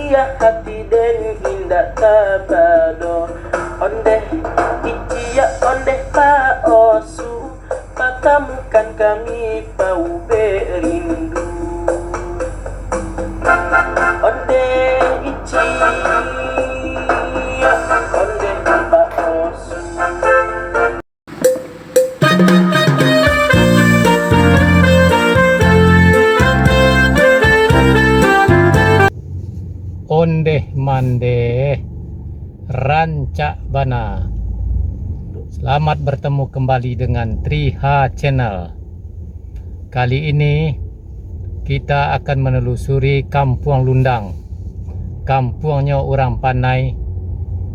iya hati den indah tabado ondeh icia ondeh pa osu pakamukan kami pau berindu ondeh icia ondeh pa osu. Ondeh mandeh rancak bana. Selamat bertemu kembali dengan Triha Channel. Kali ini kita akan menelusuri Kampung Lundang, kampungnya orang Panai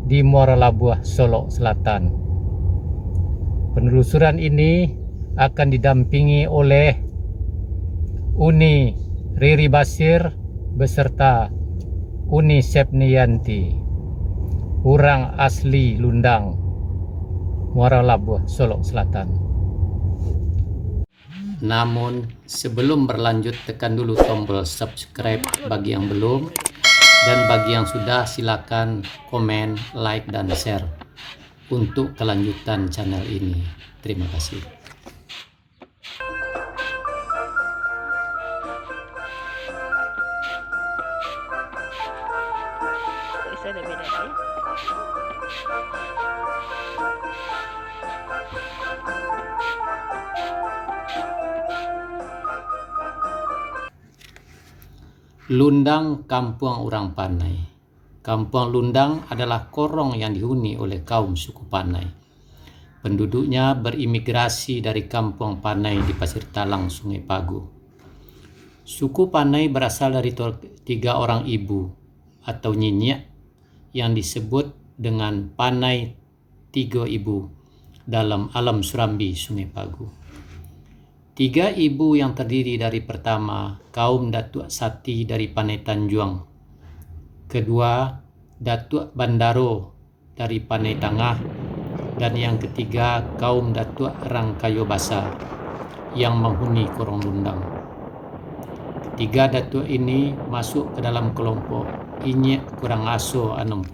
di Muara Labuh, Solok Selatan. Penelusuran ini akan didampingi oleh Uni Riri Basir beserta Uni Sepnianti, orang asli Lundang, Muara Labuh, Solok Selatan. Namun sebelum berlanjut, tekan dulu tombol subscribe bagi yang belum, dan bagi yang sudah silakan komen, like, dan share untuk kelanjutan channel ini. Terima kasih. Ada beda ya. Lundang, kampung orang Panai. Kampung Lundang adalah korong yang dihuni oleh kaum suku Panai. Penduduknya berimigrasi dari kampung Panai di Pasir Talang, Sungai Pagu. Suku Panai berasal dari 3 orang ibu atau nyinyak yang disebut dengan Panai 3 ibu dalam alam Surambi, Sungai Pagu. 3 ibu yang terdiri dari pertama kaum Datuk Sati dari Panai Tanjuang, kedua Datuk Bandaro dari Panai Tangah, dan yang ketiga kaum Datuk Rangkayo Basar yang menghuni korong Lundang. Ketiga datuk ini masuk ke dalam kelompok Inyek kurang aso 60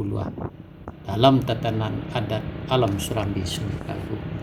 dalam tatanan adat alam Surambi, Sungai Pagu.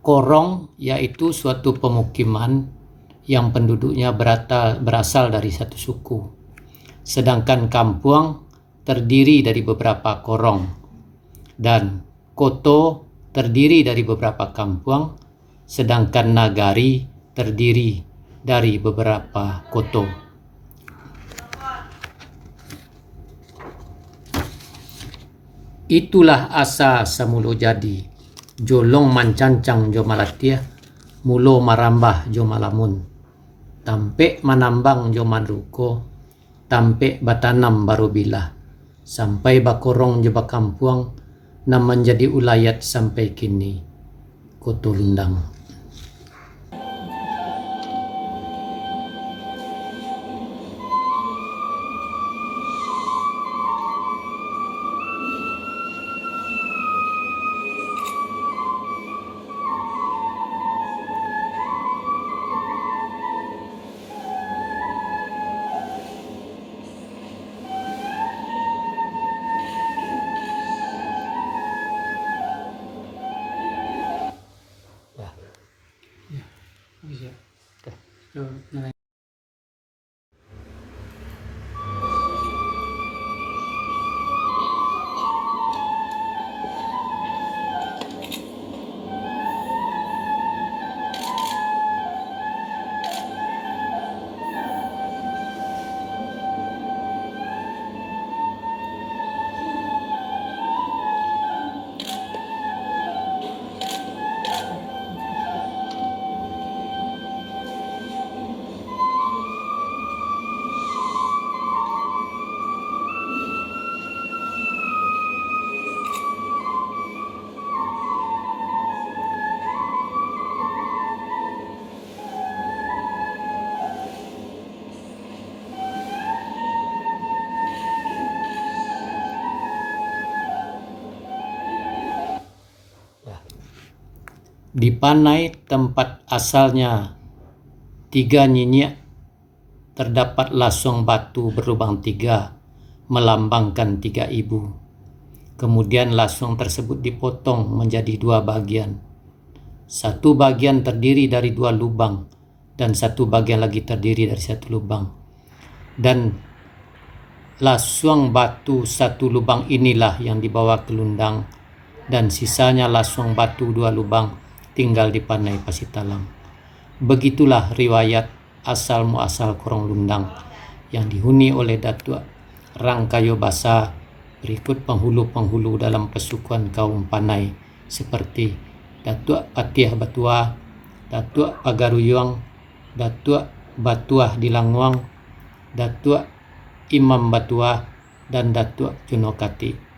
Korong yaitu suatu pemukiman yang penduduknya berasal dari satu suku. Sedangkan kampung terdiri dari beberapa korong, dan koto terdiri dari beberapa kampung, sedangkan nagari terdiri dari beberapa koto. Itulah asa samulo jadi, jolong mancancang jo malatia, mulo marambah jo malamun, tampe manambang jo manruko, tampe batanam baru bila, sampai bakorong jo bakampuang, na menjadi ulayat sampai kini, Koto Lundang. Di Panai, tempat asalnya 3 Nyinyek, terdapat lasong batu berlubang 3 melambangkan 3 ibu. Kemudian lasong tersebut dipotong menjadi 2 bagian. Satu bagian terdiri dari 2 lubang dan satu bagian lagi terdiri dari 1 lubang. Dan lasong batu 1 lubang inilah yang dibawa ke Lundang, dan sisanya lasong batu 2 lubang tinggal di Panai Pasitalang. Begitulah riwayat asal muasal Korong Lundang yang dihuni oleh Datuk Rangkayo Basa berikut penghulu-penghulu dalam pesukuan kaum Panai seperti Datuk Patiah Batuah, Datuk Pagaruyuang, Datuk Batuah di Languang, Datuk Imam Batuah, dan Datuk Junokati.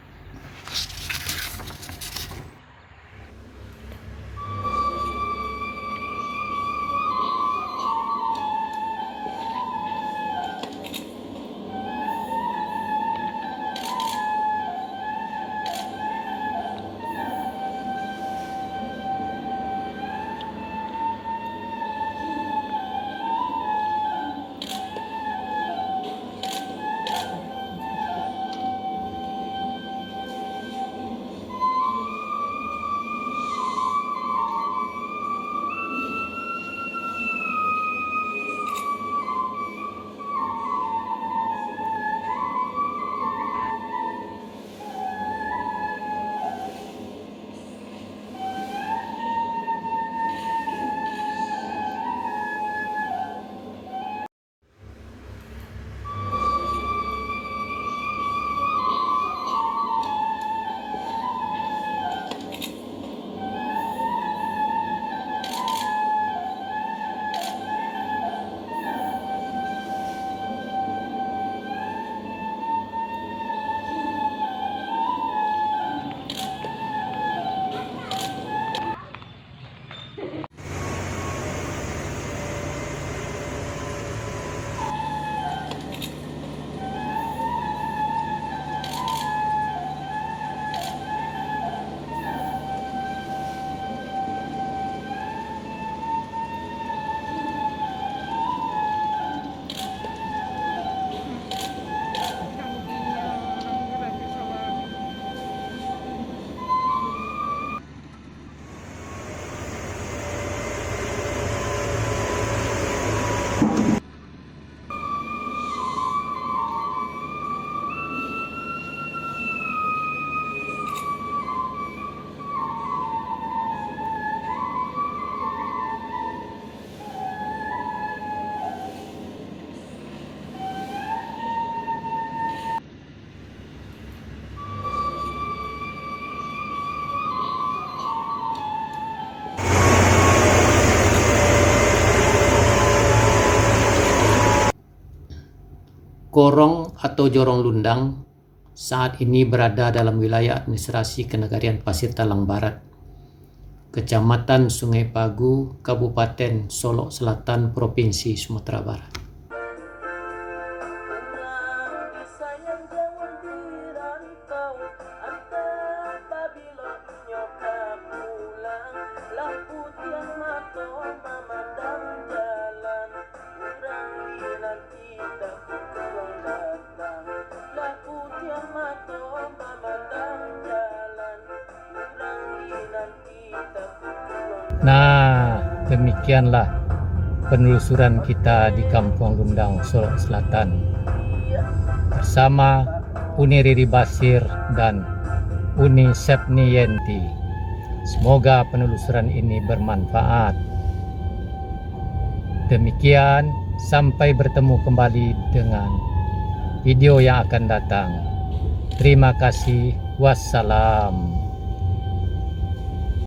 Korong atau Jorong Lundang saat ini berada dalam wilayah administrasi Kenegarian Pasir Talang Barat, Kecamatan Sungai Pagu, Kabupaten Solok Selatan, Provinsi Sumatera Barat. Nah, demikianlah penelusuran kita di Kampung Lundang, Solok Selatan bersama Uni Riri Basir dan Uni Sepni Yenti. Semoga penelusuran ini bermanfaat. Demikian, sampai bertemu kembali dengan video yang akan datang. Terima kasih. Wassalam.